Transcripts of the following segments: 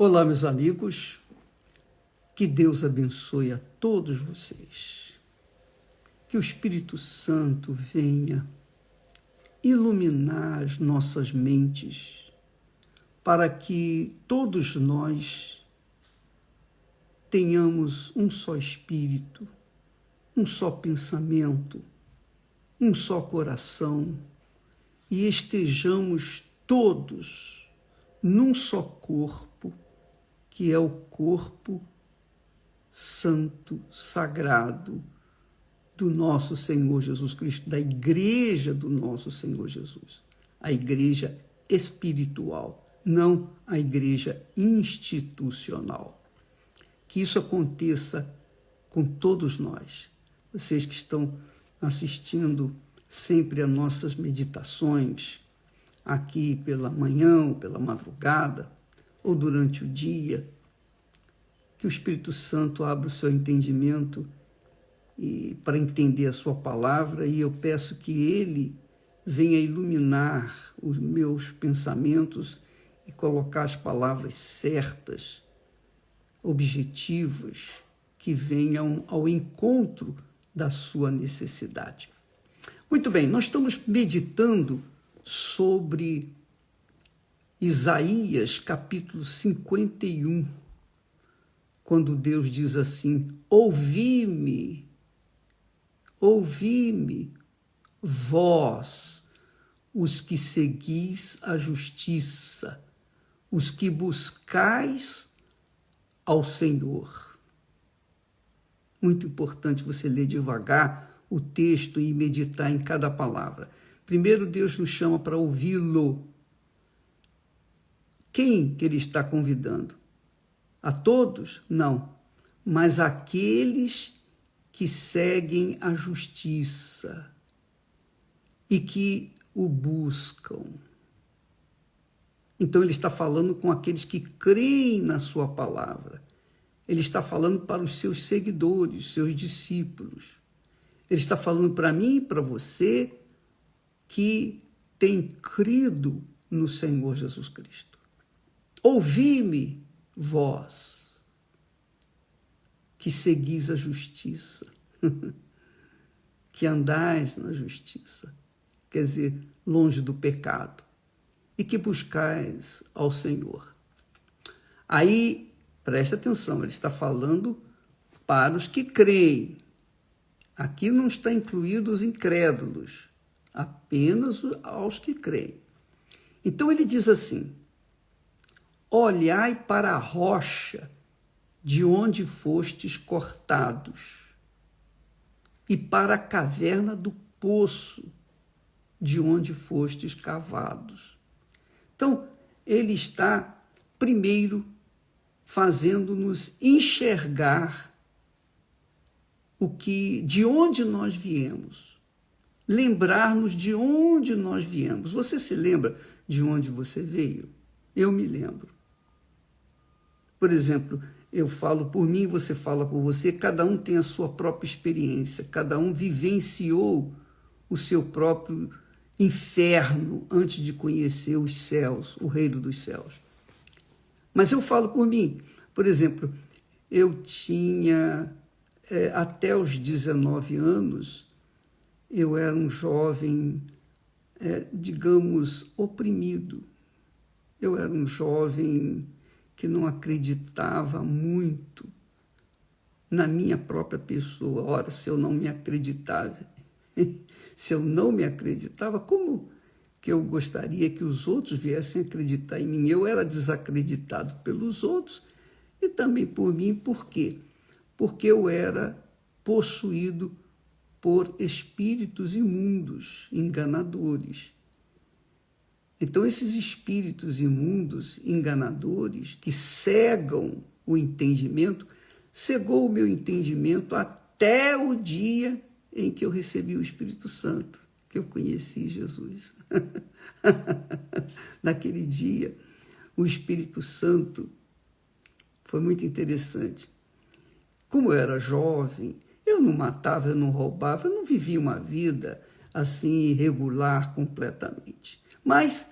Olá, meus amigos, que Deus abençoe a todos vocês, que o Espírito Santo venha iluminar as nossas mentes para que todos nós tenhamos um só espírito, um só pensamento, um só coração e estejamos todos num só corpo, que é o corpo santo, sagrado do nosso Senhor Jesus Cristo, da igreja do nosso Senhor Jesus, a igreja espiritual, não a igreja institucional. Que isso aconteça com todos nós, vocês que estão assistindo sempre às nossas meditações, aqui pela manhã ou pela madrugada, ou durante o dia, que o Espírito Santo abra o seu entendimento para entender a sua palavra, e eu peço que ele venha iluminar os meus pensamentos e colocar as palavras certas, objetivas, que venham ao encontro da sua necessidade. Muito bem, nós estamos meditando sobre Isaías, capítulo 51, quando Deus diz assim: ouvi-me, vós, os que seguis a justiça, os que buscais ao Senhor. Muito importante você ler devagar o texto e meditar em cada palavra. Primeiro, Deus nos chama para ouvi-lo. Quem que ele está convidando? A todos? Não. Mas aqueles que seguem a justiça e que o buscam. Então ele está falando com aqueles que creem na sua palavra. Ele está falando para os seus seguidores, seus discípulos. Ele está falando para mim e para você que tem crido no Senhor Jesus Cristo. Ouvi-me, vós, que seguis a justiça, que andais na justiça, quer dizer, longe do pecado, e que buscais ao Senhor. Aí, presta atenção, ele está falando para os que creem. Aqui não está incluído os incrédulos, apenas aos que creem. Então ele diz assim: olhai para a rocha de onde fostes cortados, e para a caverna do poço de onde fostes cavados. Então, ele está, primeiro, fazendo-nos enxergar de onde nós viemos, lembrar-nos de onde nós viemos. Você se lembra de onde você veio? Eu me lembro. Por exemplo, eu falo por mim, você fala por você, cada um tem a sua própria experiência, cada um vivenciou o seu próprio inferno antes de conhecer os céus, o reino dos céus. Mas eu falo por mim. Por exemplo, eu tinha, até os 19 anos, eu era um jovem, digamos, oprimido. Eu era um jovem que não acreditava muito na minha própria pessoa. Ora, se eu não me acreditava, como que eu gostaria que os outros viessem acreditar em mim? Eu era desacreditado pelos outros e também por mim. Por quê? Porque eu era possuído por espíritos imundos, enganadores. Então, esses espíritos imundos, enganadores, que cegam o entendimento, cegou o meu entendimento até o dia em que eu recebi o Espírito Santo, que eu conheci Jesus. Naquele dia, o Espírito Santo foi muito interessante. Como eu era jovem, eu não matava, eu não roubava, eu não vivia uma vida assim irregular completamente. Mas,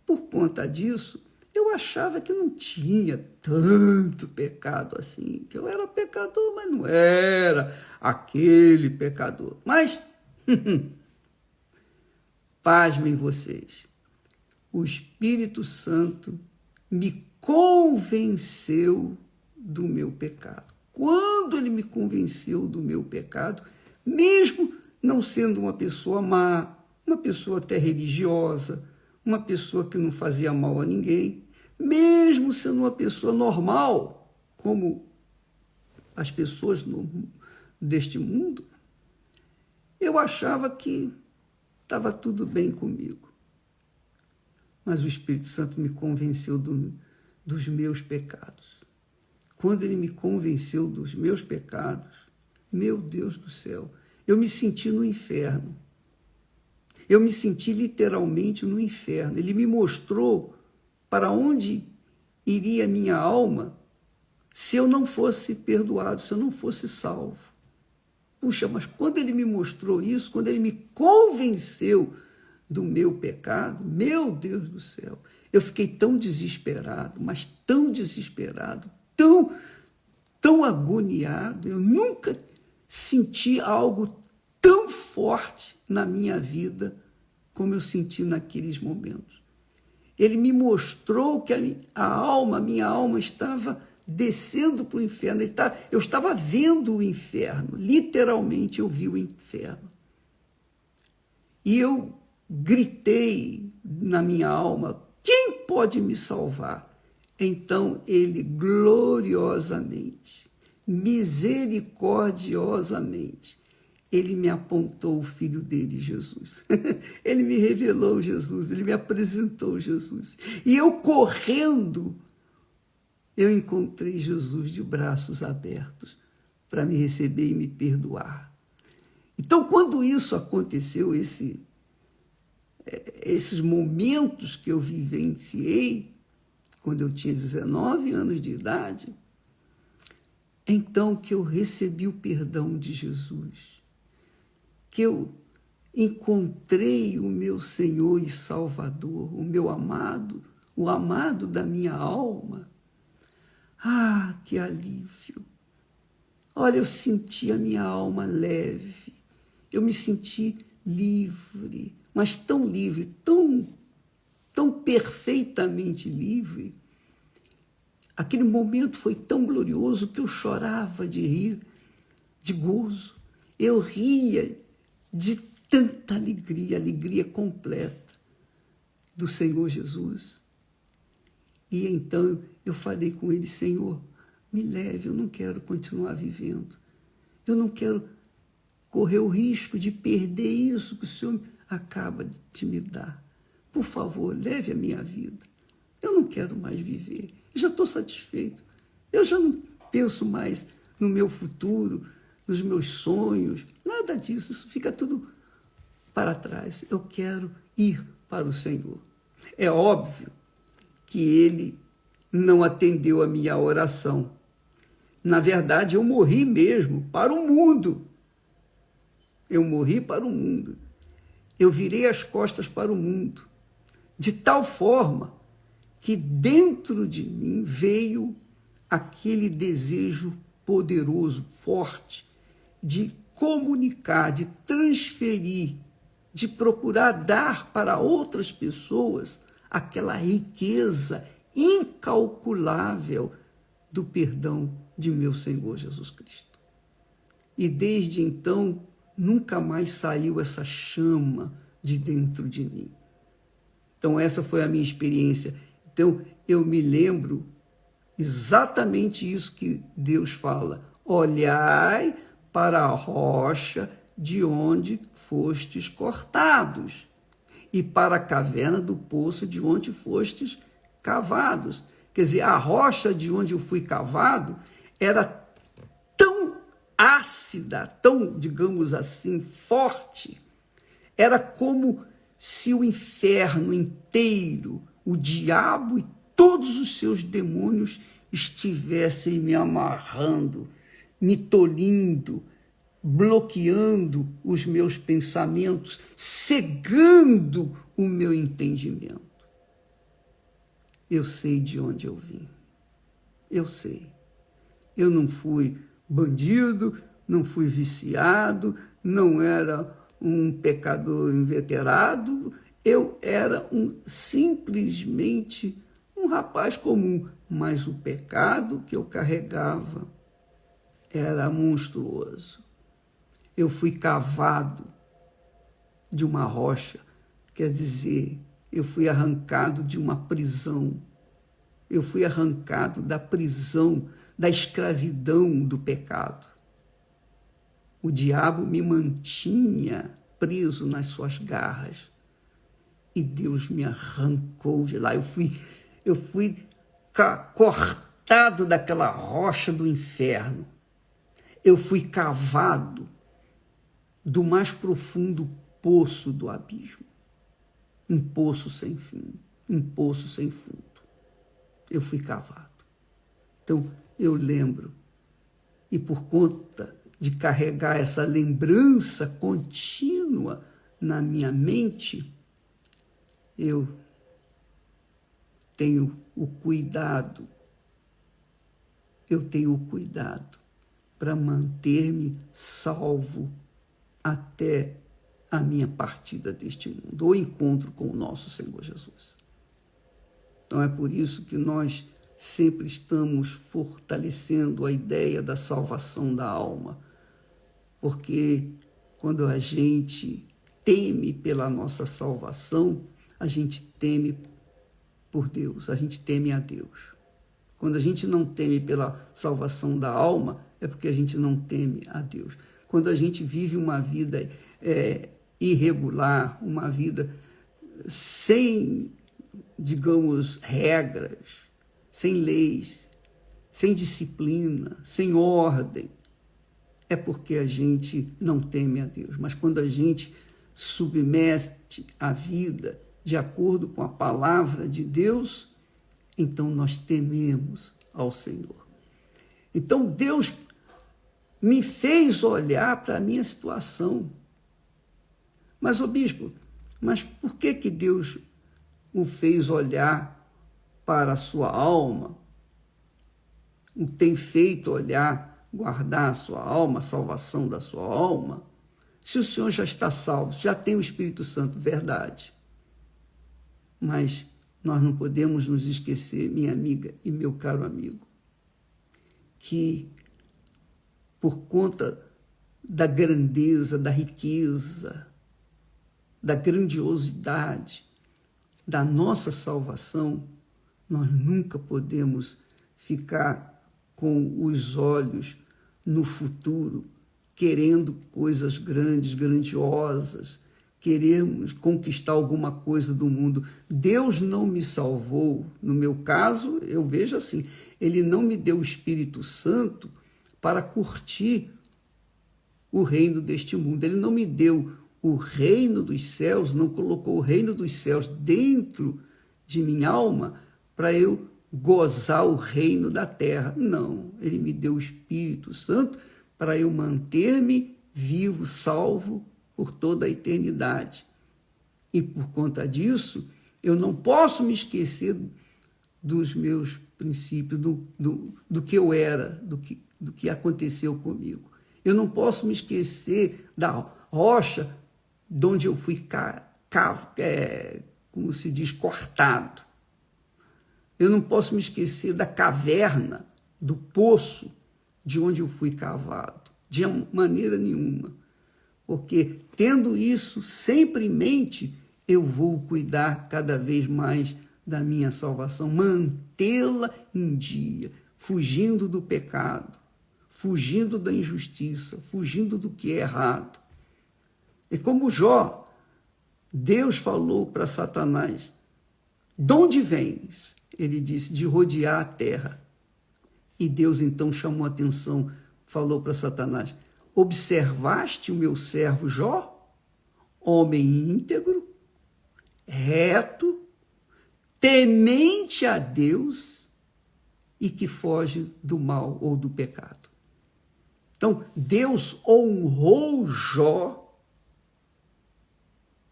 por conta disso, eu achava que não tinha tanto pecado assim, que eu era pecador, mas não era aquele pecador. Mas, pasmem vocês, o Espírito Santo me convenceu do meu pecado. Quando ele me convenceu do meu pecado, mesmo não sendo uma pessoa má, uma pessoa até religiosa, uma pessoa que não fazia mal a ninguém, mesmo sendo uma pessoa normal, como as pessoas deste mundo, eu achava que estava tudo bem comigo. Mas o Espírito Santo me convenceu dos meus pecados. Quando ele me convenceu dos meus pecados, meu Deus do céu, eu me senti no inferno. Eu me senti literalmente no inferno. Ele me mostrou para onde iria minha alma se eu não fosse perdoado, se eu não fosse salvo. Puxa, mas quando ele me mostrou isso, quando ele me convenceu do meu pecado, meu Deus do céu, eu fiquei tão desesperado, mas tão desesperado, tão agoniado. Eu nunca senti algo tão forte na minha vida como eu senti naqueles momentos. Ele me mostrou que minha alma estava descendo para o inferno. Eu estava vendo o inferno, literalmente eu vi o inferno. E eu gritei na minha alma, quem pode me salvar? Então ele gloriosamente, misericordiosamente, ele me apontou o filho dele, Jesus. Ele me revelou Jesus, ele me apresentou Jesus. E eu correndo, eu encontrei Jesus de braços abertos para me receber e me perdoar. Então, quando isso aconteceu, esses momentos que eu vivenciei, quando eu tinha 19 anos de idade, então que eu recebi o perdão de Jesus, que eu encontrei o meu Senhor e Salvador, o meu amado, o amado da minha alma. Ah, que alívio! Olha, eu senti a minha alma leve, eu me senti livre, mas tão livre, tão perfeitamente livre. Aquele momento foi tão glorioso que eu chorava de rir, de gozo. Eu ria de tanta alegria, alegria completa do Senhor Jesus. E então eu falei com ele, Senhor, me leve, eu não quero continuar vivendo. Eu não quero correr o risco de perder isso que o Senhor acaba de me dar. Por favor, leve a minha vida. Eu não quero mais viver. Eu já estou satisfeito. Eu já não penso mais no meu futuro, nos meus sonhos, nada disso. Isso fica tudo para trás. Eu quero ir para o Senhor. É óbvio que ele não atendeu a minha oração. Na verdade, eu morri mesmo para o mundo. Eu morri para o mundo. Eu virei as costas para o mundo, de tal forma que dentro de mim veio aquele desejo poderoso, forte, de comunicar, de transferir, de procurar dar para outras pessoas aquela riqueza incalculável do perdão de meu Senhor Jesus Cristo. E desde então, nunca mais saiu essa chama de dentro de mim. Então, essa foi a minha experiência. Então, eu me lembro exatamente isso que Deus fala. Olhai para a rocha de onde fostes cortados, e para a caverna do poço de onde fostes cavados. Quer dizer, a rocha de onde eu fui cavado era tão ácida, tão, digamos assim, forte. Era como se o inferno inteiro, o diabo e todos os seus demônios estivessem me amarrando, me tolhindo, bloqueando os meus pensamentos, cegando o meu entendimento. eu sei de onde eu vim. Eu sei. Eu não fui bandido, não fui viciado, não era um pecador inveterado, eu era simplesmente um rapaz comum, mas o pecado que eu carregava era monstruoso. Eu fui cavado de uma rocha, quer dizer, eu fui arrancado de uma prisão. Eu fui arrancado da prisão, da escravidão do pecado. O diabo me mantinha preso nas suas garras e Deus me arrancou de lá. Eu fui cortado daquela rocha do inferno. Eu fui cavado do mais profundo poço do abismo. Um poço sem fim, um poço sem fundo. Eu fui cavado. Então, eu lembro, e por conta de carregar essa lembrança contínua na minha mente, eu tenho o cuidado para manter-me salvo até a minha partida deste mundo, o encontro com o nosso Senhor Jesus. Então é por isso que nós sempre estamos fortalecendo a ideia da salvação da alma, porque quando a gente teme pela nossa salvação, a gente teme por Deus, a gente teme a Deus. Quando a gente não teme pela salvação da alma, é porque a gente não teme a Deus. Quando a gente vive uma vida irregular, uma vida sem, digamos, regras, sem leis, sem disciplina, sem ordem, é porque a gente não teme a Deus. Mas quando a gente submete a vida de acordo com a palavra de Deus, então nós tememos ao Senhor. Então Deus me fez olhar para a minha situação. Mas, ô bispo, mas por que Deus o fez olhar para a sua alma? O tem feito olhar, guardar a sua alma, a salvação da sua alma? Se o Senhor já está salvo, já tem o Espírito Santo, verdade. Mas nós não podemos nos esquecer, minha amiga e meu caro amigo, que por conta da grandeza, da riqueza, da grandiosidade da nossa salvação, nós nunca podemos ficar com os olhos no futuro, querendo coisas grandes, grandiosas, queremos conquistar alguma coisa do mundo. Deus não me salvou, no meu caso, eu vejo assim, Ele não me deu o Espírito Santo para curtir o reino deste mundo. Ele não me deu o reino dos céus, não colocou o reino dos céus dentro de minha alma para eu gozar o reino da terra. Não, Ele me deu o Espírito Santo para eu manter-me vivo, salvo por toda a eternidade. E por conta disso, eu não posso me esquecer dos meus princípios, do que eu era, do que aconteceu comigo. Eu não posso me esquecer da rocha de onde eu fui, como se diz, cortado. Eu não posso me esquecer da caverna, do poço de onde eu fui cavado, de maneira nenhuma. Porque, tendo isso sempre em mente, eu vou cuidar cada vez mais da minha salvação, mantê-la em dia, fugindo do pecado, fugindo da injustiça, fugindo do que é errado. E como Jó, Deus falou para Satanás, de onde vens? Ele disse, de rodear a terra. E Deus então chamou a atenção, falou para Satanás, observaste o meu servo Jó, homem íntegro, reto, temente a Deus e que foge do mal ou do pecado. Então, Deus honrou Jó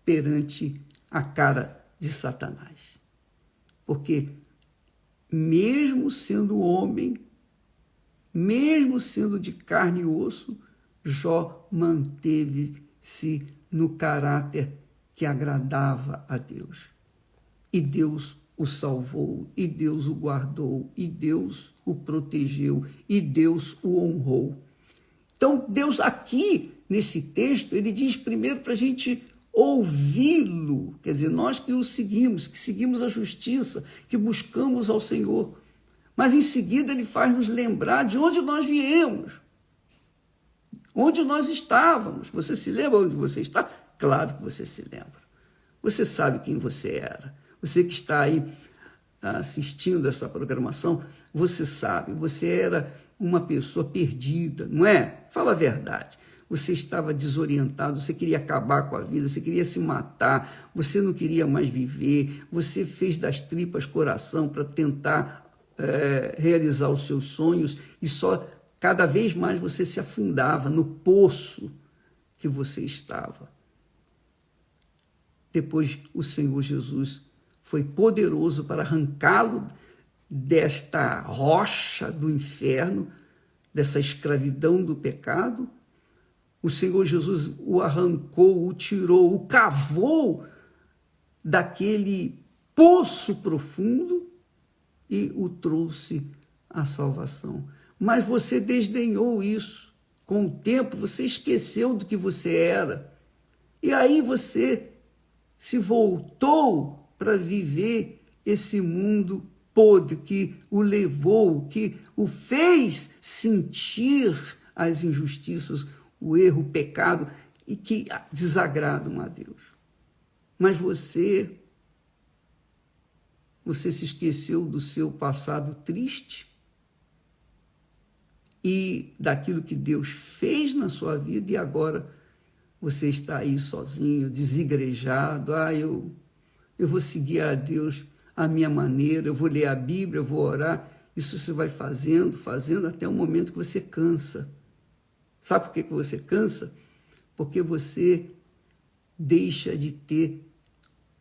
perante a cara de Satanás. Porque mesmo sendo homem, mesmo sendo de carne e osso, Jó manteve-se no caráter que agradava a Deus. E Deus o salvou, e Deus o guardou, e Deus o protegeu, e Deus o honrou. Então, Deus aqui, nesse texto, ele diz primeiro para a gente ouvi-lo, quer dizer, nós que o seguimos, que seguimos a justiça, que buscamos ao Senhor. Mas em seguida ele faz nos lembrar de onde nós viemos, onde nós estávamos. Você se lembra onde você está? Claro que você se lembra. Você sabe quem você era. Você que está aí assistindo essa programação, você sabe, você era uma pessoa perdida, não é? Fala a verdade. Você estava desorientado, você queria acabar com a vida, você queria se matar, você não queria mais viver, você fez das tripas coração para tentar realizar os seus sonhos e só cada vez mais você se afundava no poço que você estava. Depois o Senhor Jesus foi poderoso para arrancá-lo desta rocha do inferno, dessa escravidão do pecado. O Senhor Jesus o arrancou, o tirou, o cavou daquele poço profundo e o trouxe à salvação. Mas você desdenhou isso. Com o tempo, você esqueceu do que você era. E aí você se voltou para viver esse mundo podre que o levou, que o fez sentir as injustiças, o erro, o pecado, e que desagradam a Deus. Mas você se esqueceu do seu passado triste e daquilo que Deus fez na sua vida e agora você está aí sozinho, desigrejado. Eu vou seguir a Deus à minha maneira, eu vou ler a Bíblia, eu vou orar. Isso você vai fazendo até o momento que você cansa. Sabe por que você cansa? Porque você deixa de ter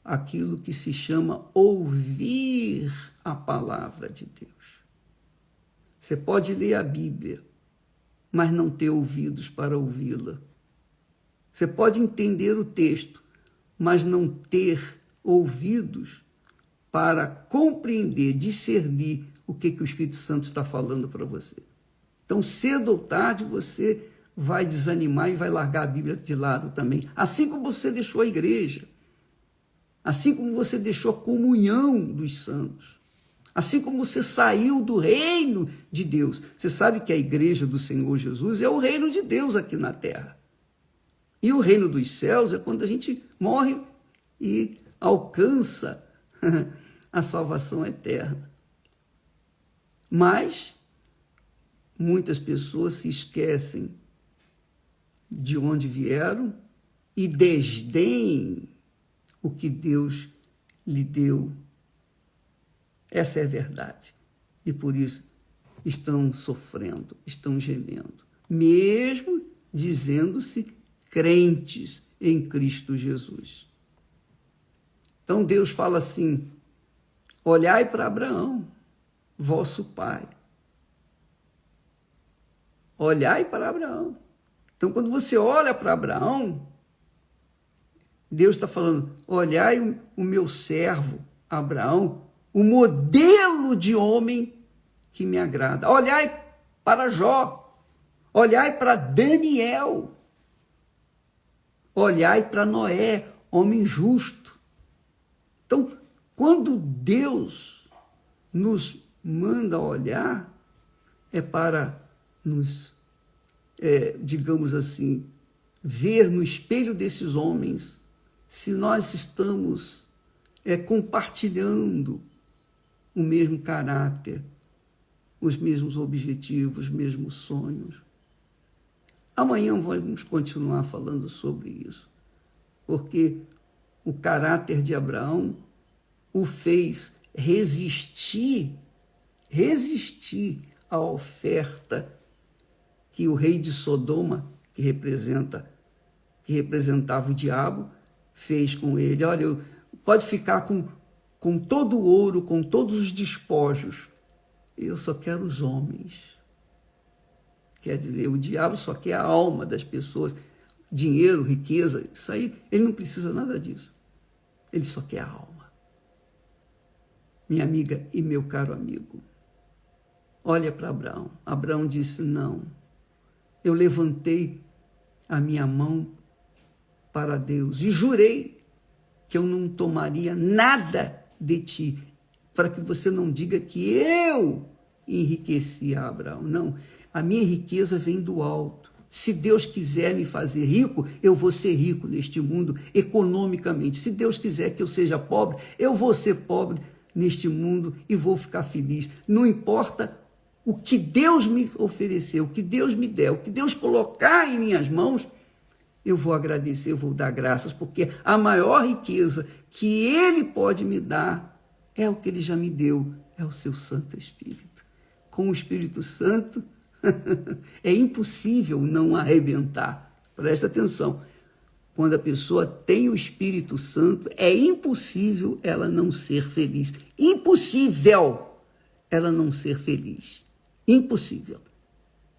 aquilo que se chama ouvir a palavra de Deus. Você pode ler a Bíblia, mas não ter ouvidos para ouvi-la. Você pode entender o texto, mas não ter ouvidos para compreender, discernir o que o Espírito Santo está falando para você. Então, cedo ou tarde, você vai desanimar e vai largar a Bíblia de lado também. Assim como você deixou a igreja. Assim como você deixou a comunhão dos santos. Assim como você saiu do reino de Deus. Você sabe que a igreja do Senhor Jesus é o reino de Deus aqui na terra. E o reino dos céus é quando a gente morre e alcança a salvação eterna. Mas muitas pessoas se esquecem de onde vieram e desdém o que Deus lhe deu. Essa é a verdade. E por isso estão sofrendo, estão gemendo, mesmo dizendo-se crentes em Cristo Jesus. Então Deus fala assim: olhai para Abraão, vosso pai. Olhai para Abraão. Então, quando você olha para Abraão, Deus está falando: olhai o meu servo Abraão, o modelo de homem que me agrada. Olhai para Jó, olhai para Daniel, olhai para Noé, homem justo. Então, quando Deus nos manda olhar, é para nos, digamos assim, ver no espelho desses homens se nós estamos compartilhando o mesmo caráter, os mesmos objetivos, os mesmos sonhos. Amanhã vamos continuar falando sobre isso, porque o caráter de Abraão o fez resistir à oferta que o rei de Sodoma, que representava o diabo, fez com ele. Olha, pode ficar com com todo o ouro, com todos os despojos. Eu só quero os homens. Quer dizer, o diabo só quer a alma das pessoas. Dinheiro, riqueza, isso aí, ele não precisa nada disso. Ele só quer a alma. Minha amiga e meu caro amigo, olha para Abraão. Abraão disse, não, eu levantei a minha mão para Deus e jurei que eu não tomaria nada de ti, para que você não diga que eu enriqueci a Abraão. Não, a minha riqueza vem do alto. Se Deus quiser me fazer rico, eu vou ser rico neste mundo, economicamente. Se Deus quiser que eu seja pobre, eu vou ser pobre neste mundo e vou ficar feliz. Não importa o que Deus me oferecer, o que Deus me der, o que Deus colocar em minhas mãos, eu vou agradecer, eu vou dar graças, porque a maior riqueza que Ele pode me dar é o que Ele já me deu, é o seu Santo Espírito. Com o Espírito Santo, é impossível não arrebentar. Presta atenção. Quando a pessoa tem o Espírito Santo, é impossível ela não ser feliz. Impossível ela não ser feliz. Impossível.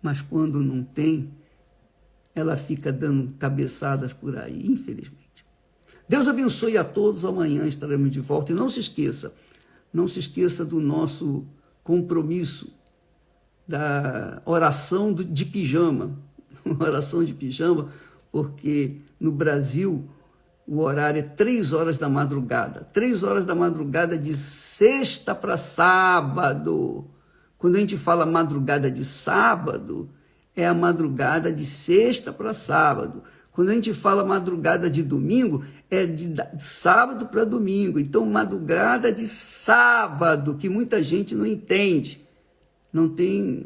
Mas quando não tem, ela fica dando cabeçadas por aí, infelizmente. Deus abençoe a todos. Amanhã estaremos de volta. E não se esqueça do nosso compromisso da oração de pijama. Oração de pijama, porque no Brasil o horário é 3 horas da madrugada. 3 horas da madrugada de sexta para sábado. Quando a gente fala madrugada de sábado, é a madrugada de sexta para sábado. Quando a gente fala madrugada de domingo, é de sábado para domingo. Então, madrugada de sábado, que muita gente não entende, não tem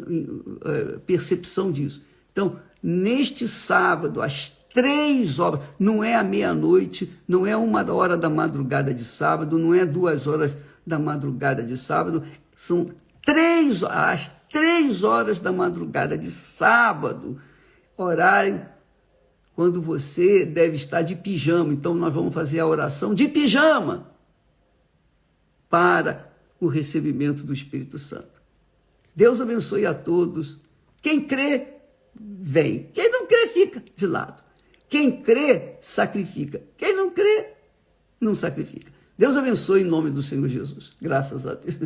percepção disso. Então, neste sábado, às 3 horas, não é à meia-noite, não é 1 hora da madrugada de sábado, não é 2 horas da madrugada de sábado, são às 3 horas da madrugada de sábado, horário quando você deve estar de pijama. Então, nós vamos fazer a oração de pijama para o recebimento do Espírito Santo. Deus abençoe a todos. Quem crê, vem. Quem não crê, fica de lado. Quem crê, sacrifica. Quem não crê, não sacrifica. Deus abençoe em nome do Senhor Jesus. Graças a Deus.